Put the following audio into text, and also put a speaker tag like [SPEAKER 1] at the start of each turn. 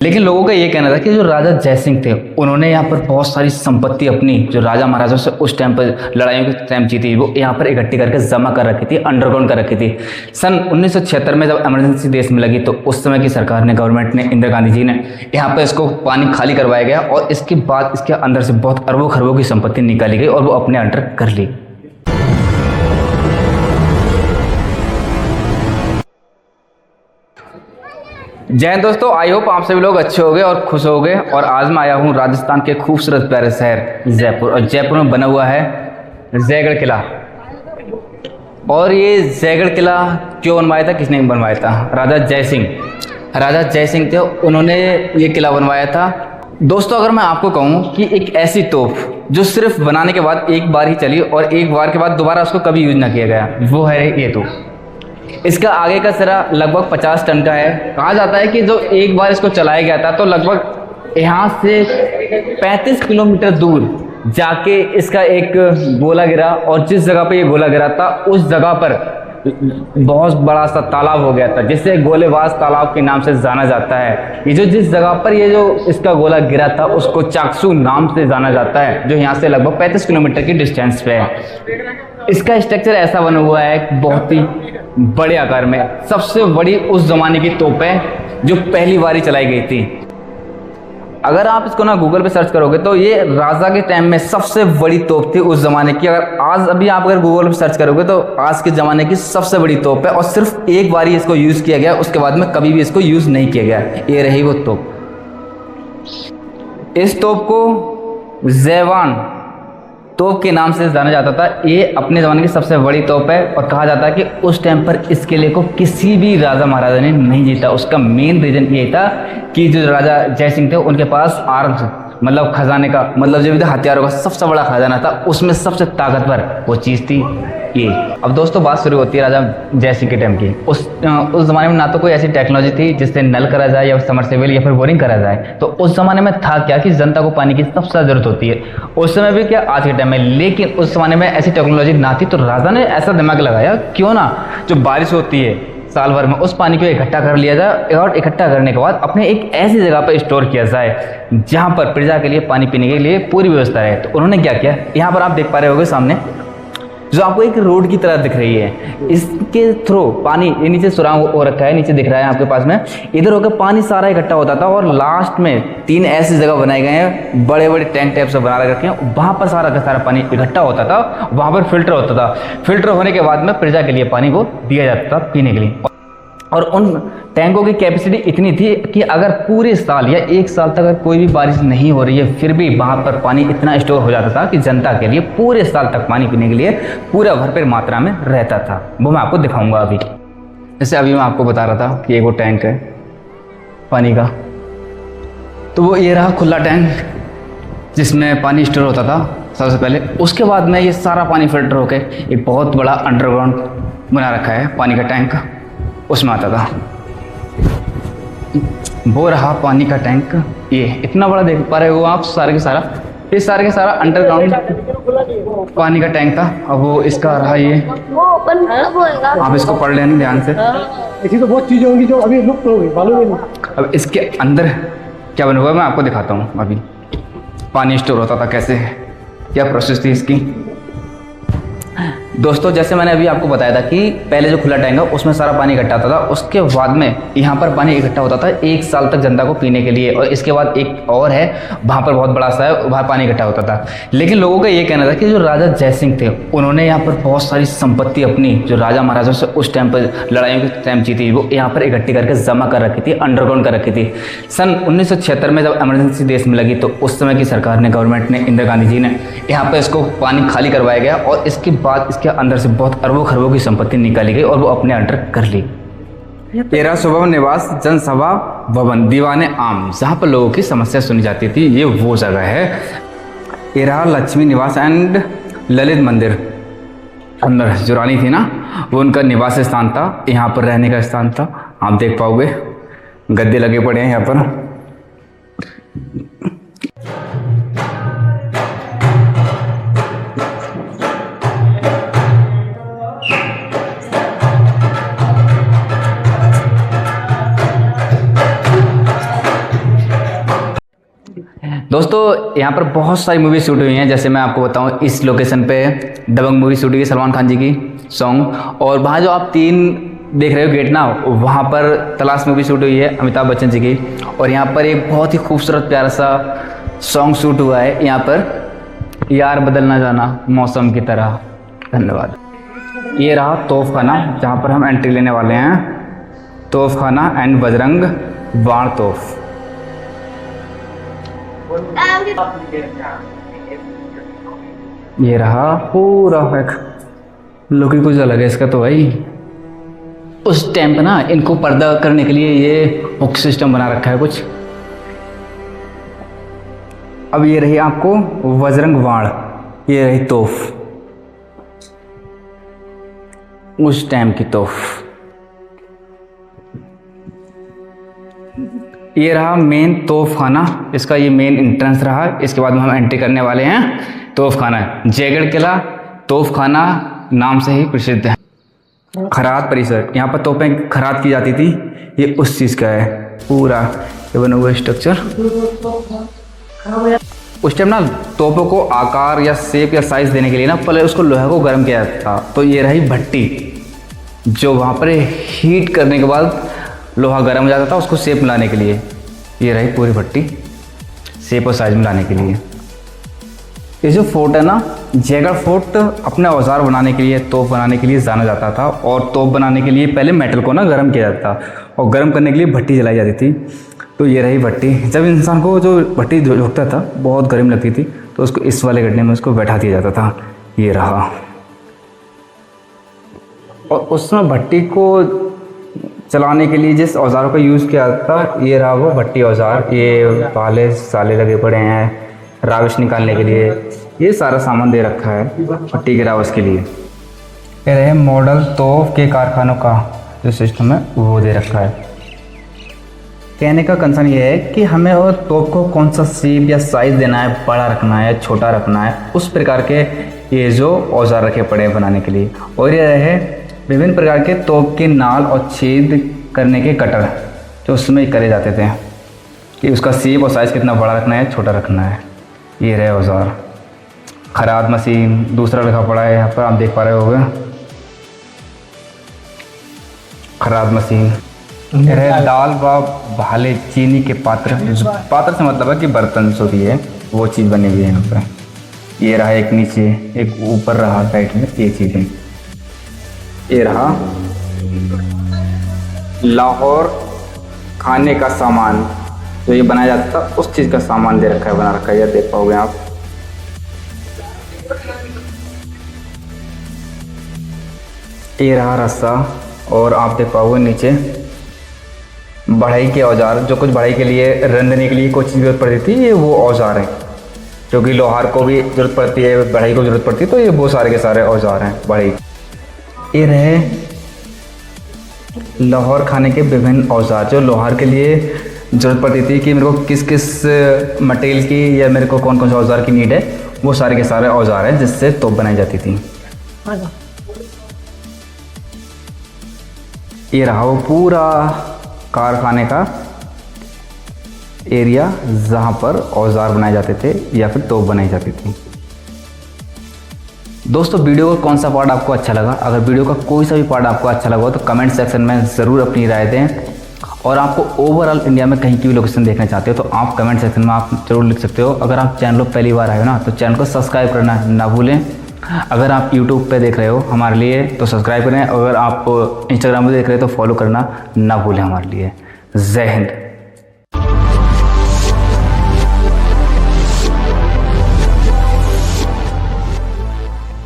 [SPEAKER 1] लेकिन लोगों का ये कहना था कि जो राजा जयसिंह थे उन्होंने यहाँ पर बहुत सारी संपत्ति अपनी जो राजा महाराजाओं से उस टाइम पर लड़ाइयों के टाइम जीती वो यहाँ पर इकट्ठी करके जमा कर रखी थी, अंडरग्राउंड कर रखी थी। सन 1976 में जब इमरजेंसी देश में लगी तो उस समय की सरकार ने, गवर्नमेंट ने, इंदिरा गांधी जी ने यहाँ पर इसको पानी खाली करवाया गया और इसके बाद इसके अंदर से बहुत अरबों खरबों की संपत्ति निकाली गई और वो अपने अंडर कर ली। जय हिंद दोस्तों, आई होप आप सभी लोग अच्छे होंगे और खुश होंगे। और आज मैं आया हूँ राजस्थान के खूबसूरत प्यारे शहर जयपुर, और जयपुर में बना हुआ है जयगढ़ किला। और ये जयगढ़ किला क्यों बनवाया था, किसने बनवाया था? राजा जयसिंह थे, उन्होंने ये किला बनवाया था। दोस्तों अगर मैं आपको कहूँ कि एक ऐसी तोप जो सिर्फ बनाने के बाद एक बार ही चली और एक बार के बाद दोबारा उसको कभी यूज ना किया गया, वो है ये तोप। इसका आगे का सिरा लगभग 50 टन का है। कहा जाता है कि जो एक बार इसको चलाया गया था तो लगभग यहाँ से 35 किलोमीटर दूर जाके इसका एक गोला गिरा, और जिस जगह पे ये गोला गिरा था उस जगह पर बहुत बड़ा सा तालाब हो गया था, जिसे गोलेबाज तालाब के नाम से जाना जाता है। ये जो जिस जगह पर ये जो इसका गोला गिरा था उसको चाकसू नाम से जाना जाता है, जो यहाँ से लगभग 35 किलोमीटर की डिस्टेंस पे है। इसका स्ट्रक्चर ऐसा बना हुआ है बहुत ही बड़े आकार में, सबसे बड़ी उस जमाने की तोप है जो पहली बार ही चलाई गई थी। अगर आप इसको ना गूगल पे सर्च करोगे तो ये राजा के टाइम में सबसे बड़ी तोप थी उस जमाने की। अगर आज अभी आप अगर गूगल पे सर्च करोगे तो आज के ज़माने की सबसे बड़ी तोप है, और सिर्फ एक बार ही इसको यूज़ किया गया, उसके बाद में कभी भी इसको यूज़ नहीं किया गया। ये रही वो तोप। इस तोप को जयवान तोप के नाम से जाना जाता था। ये अपने ज़माने की सबसे बड़ी तोप है, और कहा जाता है कि उस टाइम पर इस किले को किसी भी राजा महाराजा ने नहीं जीता। उसका मेन रीज़न ये था कि जो राजा जयसिंह थे उनके पास आर्म्स, मतलब खजाने का, मतलब जो भी हथियारों का सबसे बड़ा खजाना था, उसमें सबसे ताकतवर वो चीज़ थी ये। अब दोस्तों बात शुरू होती है राजा जयसिंह के टाइम की। उस ज़माने में ना तो कोई ऐसी टेक्नोलॉजी थी जिससे नल करा जाए या समरसेबल या फिर बोरिंग करा जाए। तो उस ज़माने में था क्या कि जनता को पानी की सबसे ज़्यादा जरूरत होती है, उस समय भी क्या आज के टाइम में। लेकिन उस ज़माने में ऐसी टेक्नोलॉजी ना थी, तो राजा ने ऐसा दिमाग लगाया क्यों ना जो बारिश होती है साल भर में उस पानी को इकट्ठा कर लिया जाए, और इकट्ठा करने के बाद अपने एक ऐसी जगह पर स्टोर किया जाए जहाँ पर प्रजा के लिए पानी पीने के लिए पूरी व्यवस्था रहे। तो उन्होंने क्या किया, यहाँ पर आप देख पा रहे होंगे सामने जो आपको एक रोड की तरह दिख रही है, इसके थ्रू पानी, ये नीचे सुरांग हो रखा है, नीचे दिख रहा है आपके पास में, इधर होकर पानी सारा इकट्ठा होता था। और लास्ट में 3 ऐसी जगह बनाए गए हैं, बड़े बड़े टैंक टाइप से बना रखे हैं, वहाँ पर सारा का सारा पानी इकट्ठा होता था, वहाँ पर फिल्टर होता था। फिल्टर होने के बाद में प्रजा के लिए पानी को दिया जाता था पीने के लिए। और उन टैंकों की कैपेसिटी इतनी थी कि अगर पूरे साल या 1 साल तक अगर कोई भी बारिश नहीं हो रही है फिर भी वहाँ पर पानी इतना स्टोर हो जाता था कि जनता के लिए पूरे साल तक पानी पीने के लिए पूरा भरपूर मात्रा में रहता था। वो मैं आपको दिखाऊंगा अभी। जैसे अभी मैं आपको बता रहा था कि एक वो टैंक है पानी का, तो वो ये रहा खुला टैंक जिसमें पानी स्टोर होता था सबसे पहले। उसके बाद में ये सारा पानी फिल्टर होकर एक बहुत बड़ा अंडरग्राउंड बना रखा है पानी का टैंक, उसमें आता था। वो रहा पानी का टैंक, ये इतना बड़ा देख पा रहे हो आप, सारे के सारा अंडरग्राउंड पानी का टैंक था। अब वो इसका रहा ये, आप इसको पढ़ लेना ध्यान से।
[SPEAKER 2] ऐसी तो बहुत चीजें होंगी जो अभी लुप्त हो गई, मालूम ही नहीं।
[SPEAKER 1] अब इसके अंदर क्या बना हुआ है मैं आपको दिखाता हूँ। अभी पानी स्टोर होता था कैसे, क्या प्रोसेस थी इसकी। दोस्तों जैसे मैंने अभी आपको बताया था कि पहले जो खुला टैंक है उसमें सारा पानी इकट्ठा होता था, उसके बाद में यहाँ पर पानी इकट्ठा होता था 1 साल तक जनता को पीने के लिए। और इसके बाद एक और है, वहाँ पर बहुत बड़ा सा है, वहाँ पानी इकट्ठा होता था। लेकिन लोगों का ये कहना था कि जो राजा जयसिंह थे उन्होंने यहाँ पर बहुत सारी संपत्ति अपनी जो राजा महाराजाओं से उस टाइम पर लड़ाइयों के टाइम जीती वो यहाँ पर इकट्ठी करके जमा कर रखी थी, अंडरग्राउंड कर रखी थी। सन 1976 में जब इमरजेंसी देश में लगी तो उस समय की सरकार ने, गवर्नमेंट ने, इंदिरा गांधी जी ने यहाँ पर इसको पानी खाली करवाया गया, और इसके बाद इसके अंदर से बहुत अरबों खरबों की संपत्ति निकाली गई और वो अपने अंडर कर ली। 13 सुबह निवास जनसभा भवन दीवाने आम, जहाँ पर लोगों की समस्या सुनी जाती थी, ये वो जगह है। ये रहा लक्ष्मी निवास एंड ललित मंदिर, अंदर जो रानी थी ना वो उनका निवास स्थान था, यहाँ पर रहने का स्थान था। आप देख पाओगे गद्दे लगे पड़े हैं यहाँ पर। दोस्तों यहाँ पर बहुत सारी मूवी शूट हुई हैं, जैसे मैं आपको बताऊँ इस लोकेशन पे दबंग मूवी शूट हुई है सलमान खान जी की सॉन्ग, और वहाँ जो आप 3 देख रहे हो गेट ना, वहाँ पर तलाश मूवी शूट हुई है अमिताभ बच्चन जी की। और यहाँ पर एक बहुत ही खूबसूरत प्यारा सा सॉन्ग शूट हुआ है यहाँ पर, यार बदल ना जाना मौसम की तरह। धन्यवाद। ये रहा तोफ खाना जहाँ पर हम एंट्री लेने वाले हैं, तोफ खाना एंड बजरंग बाण तोफ। ये रहा पूरा एक लुक ही कुछ अलग है इसका तो भाई। उस टाइम पे ना इनको पर्दा करने के लिए ये हुक सिस्टम बना रखा है कुछ। अब ये रही आपको बजरंग बाण, ये रही तोफ, उस टाइम की तोफ। ये रहा मेन तोफ खाना, इसका ये मेन एंट्रेंस रहा। इसके बाद में हम एंट्री करने वाले हैं तोफ खाना। जयगढ़ किला तोफ खाना नाम से ही प्रसिद्ध है। खरात परिसर, यहाँ पर तोपें खरात की जाती थी, ये उस चीज़ का है पूरा ये बना हुआ स्ट्रक्चर। उस टाइम ना तोपों को आकार या शेप या साइज देने के लिए ना पहले उसको लोहे को गर्म किया जाता था। तो ये रही भट्टी, जो वहाँ पर हीट करने के बाद लोहा गर्म हो जाता था उसको शेप मिलाने के लिए। ये रही पूरी भट्टी शेप और साइज मिलाने के लिए। ये जो फोर्ट है ना, जयगढ़ फोर्ट अपने औजार बनाने के लिए, तोप बनाने के लिए जाना जाता था। और तोप बनाने के लिए पहले मेटल को ना गर्म किया जाता था और गर्म करने के लिए भट्टी जलाई जाती थी। तो ये रही भट्टी। जब इंसान को जो भट्टी झोंकता था बहुत गर्म लगती थी तो उसको इस वाले गड्ढे में उसको बैठा दिया जाता था। ये रहा, और उसमें भट्टी को चलाने के लिए जिस औजारों का यूज़ किया था, ये रहा वो भट्टी औजार। ये पाले साले लगे पड़े हैं राविश निकालने के लिए, ये सारा सामान दे रखा है भट्टी के राविश के लिए। ये रहे मॉडल तोफ के कारखानों का जो सिस्टम है वो दे रखा है। कहने का कंसर्न ये है कि हमें और तोप को कौन सा शेप या साइज़ देना है, बड़ा रखना है छोटा रखना है, उस प्रकार के ये जो औजार रखे पड़े हैं बनाने के लिए। और ये रहे विभिन्न प्रकार के तोप के नाल और छेद करने के कटर जो उसमें करे जाते थे कि उसका शेप और साइज़ कितना बड़ा रखना है छोटा रखना है। ये रहे औजार। खराद मशीन दूसरा रखा पड़ा है यहाँ पर, आप देख पा रहे होंगे खराद मशीन। ये रहे दाल व भाले चीनी के पात्र, पात्र से मतलब है कि बर्तन जो भी है वो चीज़ बनी हुई है यहाँ पर। ये रहा एक नीचे एक ऊपर रहा साइड में ये चीज़ें। ये रहा लाहौर खाने का सामान जो ये बनाया जाता था उस चीज़ का सामान दे रखा है, बना रखा है, ये देख पाओगे आप। ये रहा रास्ता, और आप देख पाओगे नीचे बढ़ाई के औजार, जो कुछ बढ़ाई के लिए रंधने के लिए कोई चीज़ जरूरत पड़ती थी, ये वो औजार हैं। क्योंकि लोहार को भी ज़रूरत पड़ती है, बढ़ाई को ज़रूरत पड़ती है, तो ये वो सारे के सारे औजार हैं बढ़ाई। ये रहे लाहौर खाने के विभिन्न औजार, जो लोहार के लिए ज़रूरत पड़ती थी कि मेरे को किस किस मटेरियल की या मेरे को कौन कौन से औजार की नीड है, वो सारे के सारे औजार हैं जिससे तोप बनाई जाती थी। ये रहा वो पूरा कारखाने का एरिया जहाँ पर औजार बनाए जाते थे या फिर तोप बनाई जाती थी। दोस्तों वीडियो का कौन सा पार्ट आपको अच्छा लगा? अगर वीडियो का कोई सा भी पार्ट आपको अच्छा लगा हो तो कमेंट सेक्शन में ज़रूर अपनी राय दें। और आपको ओवरऑल इंडिया में कहीं की भी लोकेशन देखना चाहते हो तो आप कमेंट सेक्शन में आप जरूर लिख सकते हो। अगर आप चैनल पर पहली बार आए हो ना तो चैनल को सब्सक्राइब करना ना भूलें। अगर आप यूट्यूब पे देख रहे हो हमारे लिए तो सब्सक्राइब करें। अगर आप इंस्टाग्राम पे देख रहे हो तो फॉलो करना ना भूलें हमारे लिए। जय हिंद।